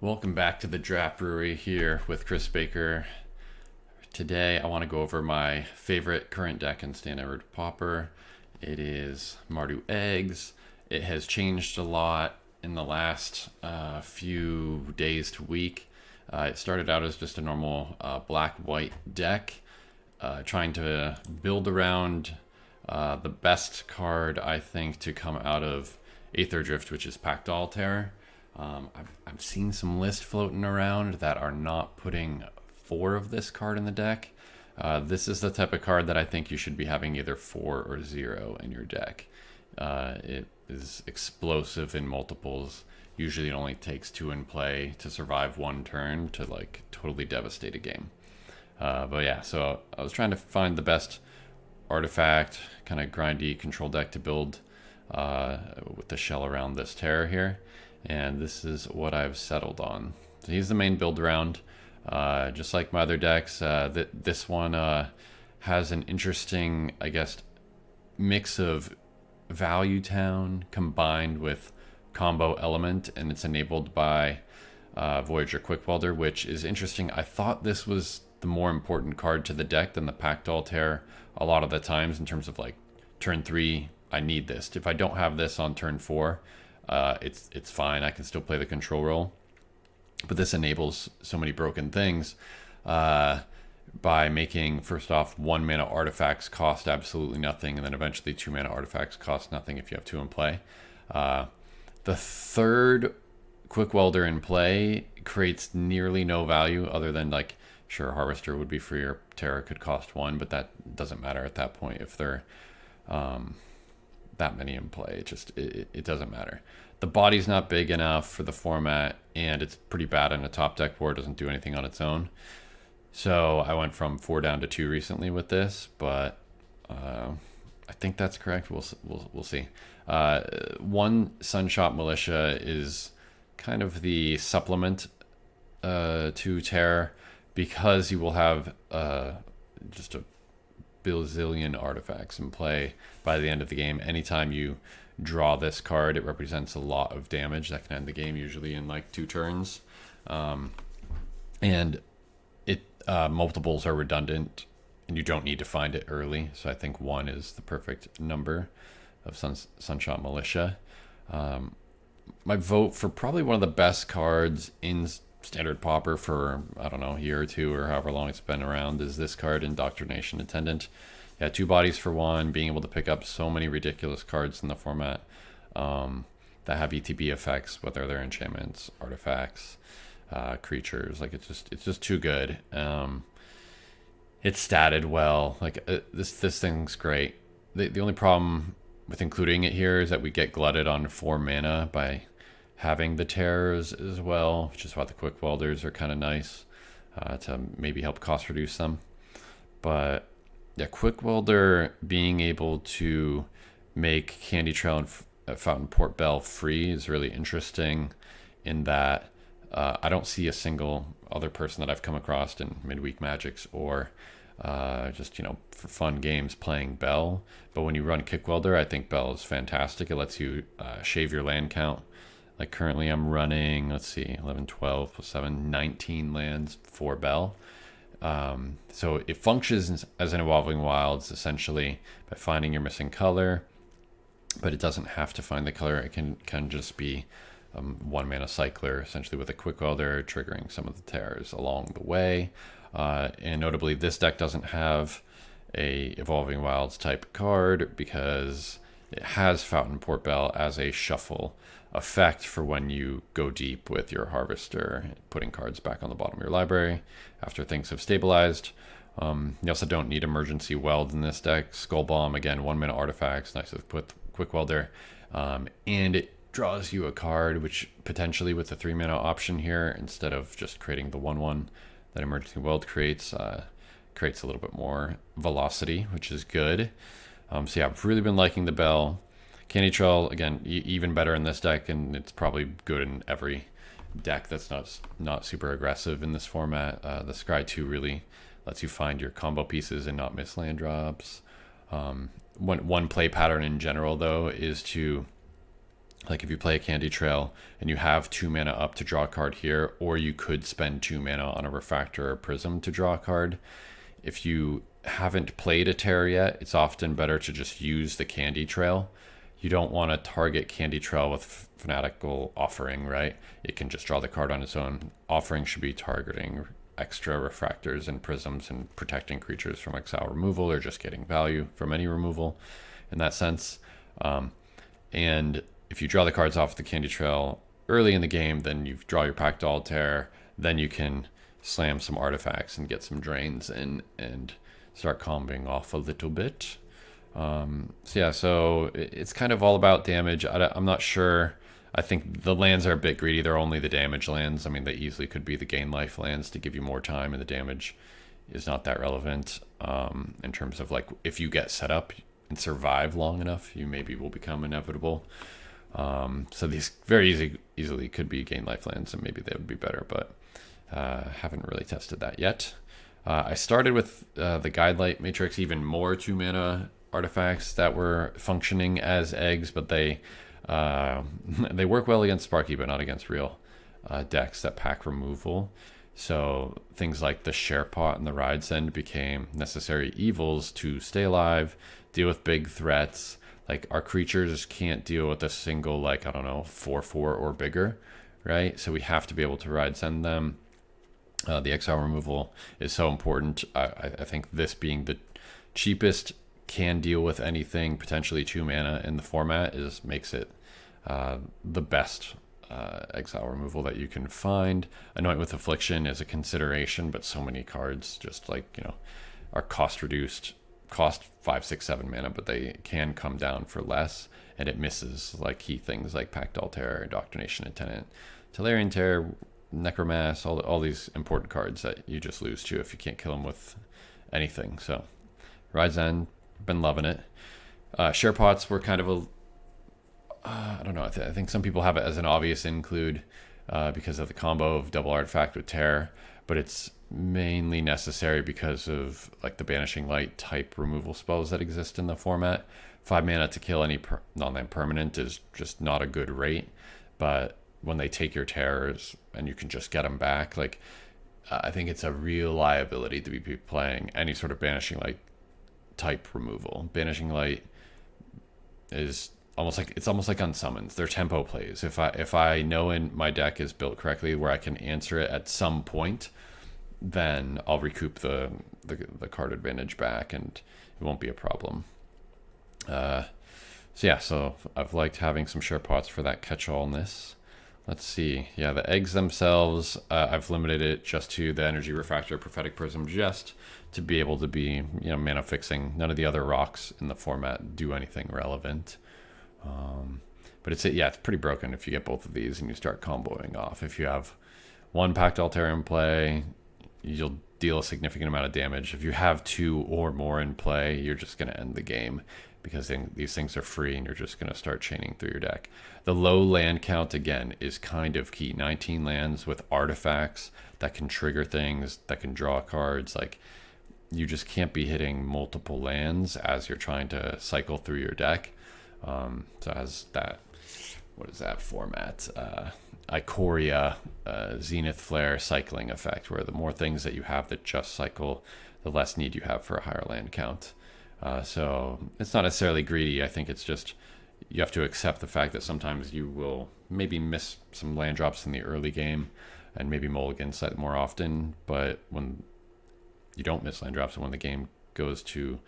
Welcome back to the Draft Brewery here with Chris Baker. Today I want to go over my favorite current deck in Standard Pauper. It is Mardu Eggs. It has changed a lot in the last few days to week. It started out as just a normal black-white deck, trying to build around the best card, I think, to come out of Aetherdrift, which is Pactdoll Terror. I've seen some lists floating around that are not putting 4 of this card in the deck. This is the type of card that I think you should be having either 4 or 0 in your deck. It is explosive in multiples. Usually it only takes 2 in play to survive one turn to like totally devastate a game. But yeah, so I was trying to find the best artifact, kind of grindy control deck to build with the shell around this terror here. And this is what I've settled on. So he's the main build around. Just like my other decks, this one has an interesting, I guess, mix of Value Town combined with Combo Element, and it's enabled by Voyager Quick Welder, which is interesting. I thought this was the more important card to the deck than the Pactdoll Terror a lot of the times in terms of like turn 3, I need this. If I don't have this on turn 4, it's fine. I can still play the control role, but this enables so many broken things by making, first off, 1 mana artifacts cost absolutely nothing, and then eventually 2 mana artifacts cost nothing if you have 2 in play. The third Quick Welder in play creates nearly no value other than, like, sure, Harvester would be free or Terror could cost 1, but that doesn't matter at that point if they're that many in play. It doesn't matter. The body's not big enough for the format, and it's pretty bad in a top deck board. It doesn't do anything on its own. So I went from 4 down to 2 recently with this, but I think that's correct. We'll see. One Sunshot Militia is kind of the supplement to Terror, because you will have just a bazillion artifacts in play by the end of the game. Anytime you draw this card, it represents a lot of damage that can end the game, usually in like 2 turns. And it multiples are redundant, and you don't need to find it early. So I think 1 is the perfect number of Sunshot Militia. My vote for probably one of the best cards in Standard Pauper for, I don't know, a year or 2 or however long it's been around is this card, Indoctrination Attendant. Yeah, 2 bodies for 1, being able to pick up so many ridiculous cards in the format that have ETB effects, whether they're enchantments, artifacts, creatures. Like, it's just too good. It's statted well. Like, this thing's great. The only problem with including it here is that we get glutted on 4 mana by having the terrors as well, which is why the quick welders are kind of nice to maybe help cost reduce them. But yeah, quick welder being able to make Candy Trail and Fountain Port Bell free is really interesting, in that I don't see a single other person that I've come across in midweek magics or just, for fun games playing Bell. But when you run Kick Welder, I think Bell is fantastic. It lets you shave your land count. Like currently I'm running, let's see, 11, 12 plus 7, 19 lands for Bell. So it functions as an Evolving Wilds essentially by finding your missing color, but it doesn't have to find the color. It can just be 1 mana cycler, essentially with a Quick Welder, triggering some of the terrors along the way. And notably, this deck doesn't have a Evolving Wilds type card because it has Fountain Port Bell as a shuffle effect for when you go deep with your Harvester, putting cards back on the bottom of your library after things have stabilized. You also don't need Emergency Weld in this deck. Skull Bomb, again, 1 mana artifacts, nice with Quick Welder. And it draws you a card, which potentially with the 3 mana option here, instead of just creating the 1/1 that Emergency Weld creates a little bit more velocity, which is good. So yeah, I've really been liking the Bell. Candy Trail, again, even better in this deck, and it's probably good in every deck that's not super aggressive in this format. The Scry 2 really lets you find your combo pieces and not miss land drops. One play pattern in general, though, is to Like if you play a Candy Trail and you have 2 mana up to draw a card here, or you could spend 2 mana on a Refractor or Prism to draw a card. If you haven't played a Terror yet, it's often better to just use the Candy Trail. You don't want to target Candy Trail with Fanatical Offering, right? It can just draw the card on its own. Offering should be targeting extra Refractors and Prisms and protecting creatures from exile removal, or just getting value from any removal in that sense. And if you draw the cards off the Candy Trail early in the game, then you draw your Pactdoll Terror, then you can slam some artifacts and get some drains in and start comboing off a little bit. So it's kind of all about damage. I'm not sure. I think the lands are a bit greedy. They're only the damage lands. I mean, they easily could be the gain life lands to give you more time, and the damage is not that relevant in terms of like if you get set up and survive long enough, you maybe will become inevitable. So these very easily could be gain life lands, and maybe they would be better, but haven't really tested that yet. I started with the Guidelight Matrix, even more 2 mana artifacts that were functioning as eggs, but they work well against Sparky, but not against real decks that pack removal. So things like the Sharepot and the Ride's End became necessary evils to stay alive, deal with big threats. Like our creatures can't deal with a single, like, I don't know, 4/4 or bigger, right? So we have to be able to Ride's End them. The exile removal is so important. I think this being the cheapest, can deal with anything, potentially 2 mana in the format, makes it the best exile removal that you can find. Anoint with Affliction is a consideration, but so many cards just are cost reduced, cost 5, 6, 7 mana, but they can come down for less, and it misses like key things like Pactdoll Terror, Indoctrination Attendant, Tolarian Terror, Necromass, all these important cards that you just lose to if you can't kill them with anything. So Ride's End, been loving it. Sharepots were kind of I don't know, I think some people have it as an obvious include because of the combo of double artifact with Terror, but it's mainly necessary because of like the Banishing Light type removal spells that exist in the format. 5 mana to kill any non-land permanent is just not a good rate, but when they take your terrors and you can just get them back, like I think it's a real liability to be playing any sort of Banishing Light type removal. Banishing Light is almost like unsummons. They're tempo plays. If I know in my deck is built correctly where I can answer it at some point, then I'll recoup the card advantage back and it won't be a problem. So I've liked having some Sharepots for that catch-allness. Let's see. Yeah, the eggs themselves, I've limited it just to the Energy Refractor, Prophetic Prism, just to be able to be, mana fixing. None of the other rocks in the format do anything relevant. But it's pretty broken if you get both of these and you start comboing off. If you have one Pactdoll Terror in play, you'll deal a significant amount of damage. If you have 2 or more in play, you're just going to end the game, because then these things are free and you're just going to start chaining through your deck. The low land count, again, is kind of key. 19 lands with artifacts that can trigger things, that can draw cards. Like, you just can't be hitting multiple lands as you're trying to cycle through your deck. So as that, what is that format? Ikoria, Zenith Flare cycling effect, where the more things that you have that just cycle, the less need you have for a higher land count. So it's not necessarily greedy. I think it's just you have to accept the fact that sometimes you will maybe miss some land drops in the early game and maybe mulligan slightly more often. But when you don't miss land drops and when the game goes to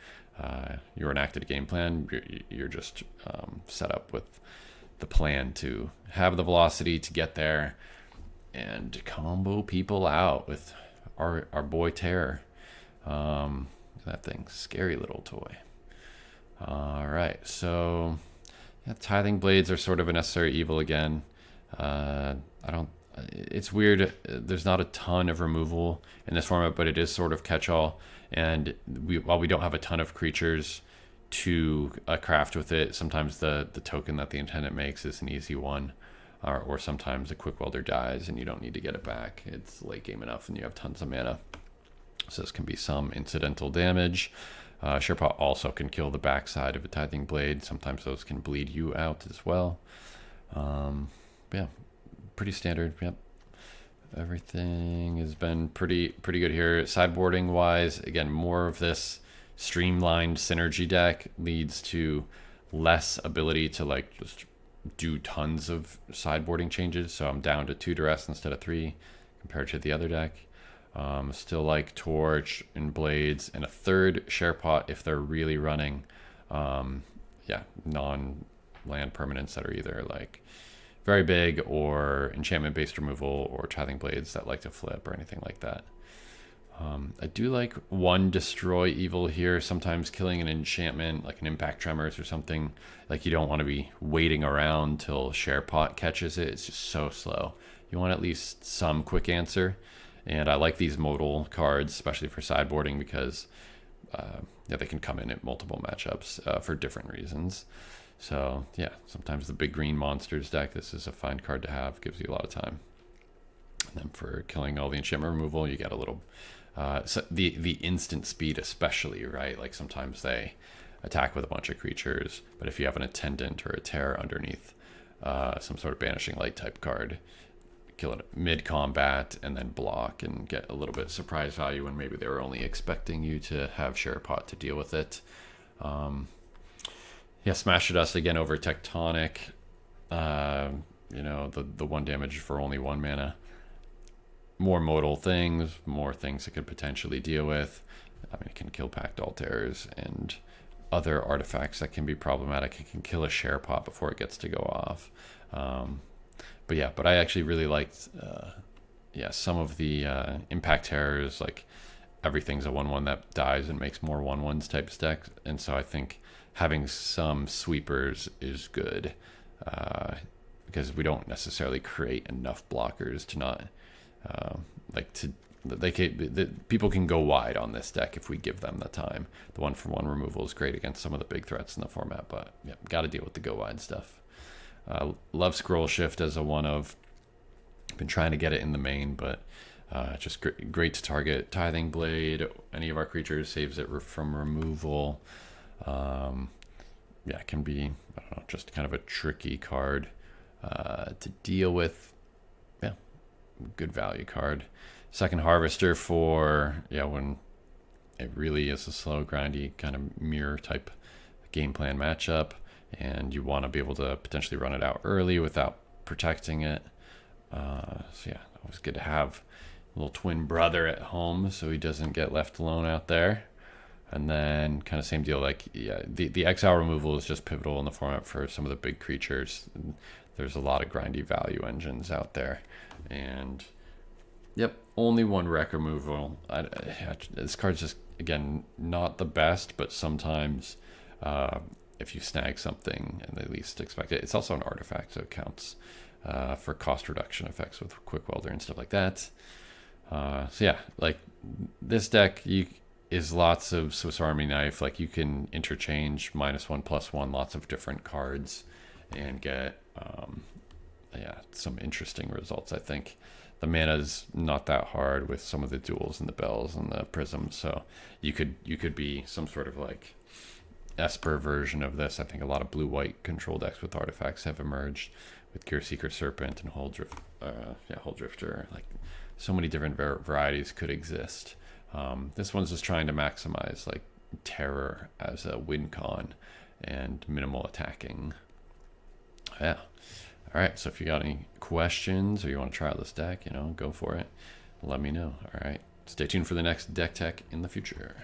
your enacted game plan, you're just set up with the plan to have the velocity to get there and combo people out with our boy Terror. That thing, scary little toy. All right, so Tithing Blades are sort of a necessary evil again. It's weird. There's not a ton of removal in this format, but it is sort of catch-all. And while we don't have a ton of creatures to craft with it, sometimes the token that the Intendant makes is an easy one. Or sometimes a Quick Welder dies and you don't need to get it back. It's late game enough and you have tons of mana. So this can be some incidental damage. Sharepot also can kill the backside of a Tithing Blade. Sometimes those can bleed you out as well. Yeah, pretty standard. Yep. Everything has been pretty good here. Sideboarding wise, again, more of this streamlined synergy deck leads to less ability to like just do tons of sideboarding changes. So I'm down to 2 duress instead of 3 compared to the other deck. Still like Torch and Blades and a third Share Pot if they're really running non-land permanents that are either like very big or enchantment-based removal or Tithing Blades that like to flip or anything like that. I do like 1 Destroy Evil here, sometimes killing an enchantment like an Impact Tremors or something. Like you don't want to be waiting around till Share Pot catches it. It's just so slow. You want at least some quick answer. And I like these modal cards, especially for sideboarding, because they can come in at multiple matchups for different reasons. So yeah, sometimes the big green monsters deck, this is a fine card to have. Gives you a lot of time. And then for killing all the enchantment removal, you get a little so the instant speed, especially, right? Like sometimes they attack with a bunch of creatures, but if you have an attendant or a terror underneath, some sort of banishing light type card, kill it mid combat and then block and get a little bit of surprise value when maybe they were only expecting you to have Share Pot to deal with it. Yeah, Smash Dust again over Tectonic. The 1 damage for only 1 mana. More modal things, more things it could potentially deal with. I mean, it can kill Pactdoll Terrors and other artifacts that can be problematic. It can kill a Share Pot before it gets to go off. But I actually really liked, some of the Impact Terrors, like everything's a 1/1 that dies and makes more 1/1s type stacks. And so I think having some sweepers is good because we don't necessarily create enough blockers to not people can go wide on this deck if we give them the time. The 1-for-1 removal is great against some of the big threats in the format, but yeah, got to deal with the go wide stuff. Love Scroll Shift as a 1-of. Been trying to get it in the main, but just great to target Tithing Blade. Any of our creatures, saves it from removal. It can be, I don't know, just kind of a tricky card to deal with. Yeah, good value card. Second Harvester for, when it really is a slow, grindy kind of mirror type game plan matchup, and you want to be able to potentially run it out early without protecting it. Always good to have a little twin brother at home so he doesn't get left alone out there. And then kind of same deal, the exile removal is just pivotal in the format for some of the big creatures. There's a lot of grindy value engines out there. And only 1 wreck removal. This card's just, again, not the best, but sometimes if you snag something and they least expect it, it's also an artifact, so it counts for cost reduction effects with Quick Welder and stuff like that. This deck is lots of Swiss Army knife. Like you can interchange -1/+1 lots of different cards and get some interesting results. I think the mana's not that hard with some of the duels and the bells and the prisms, so you could be some sort of like Esper version of this. I think a lot of blue-white control decks with artifacts have emerged with Gearseeker Serpent and Huldrifter. Like so many different varieties could exist. This one's just trying to maximize like terror as a win con and minimal attacking. Yeah. All right. So if you got any questions or you want to try out this deck, go for it. Let me know. All right. Stay tuned for the next deck tech in the future.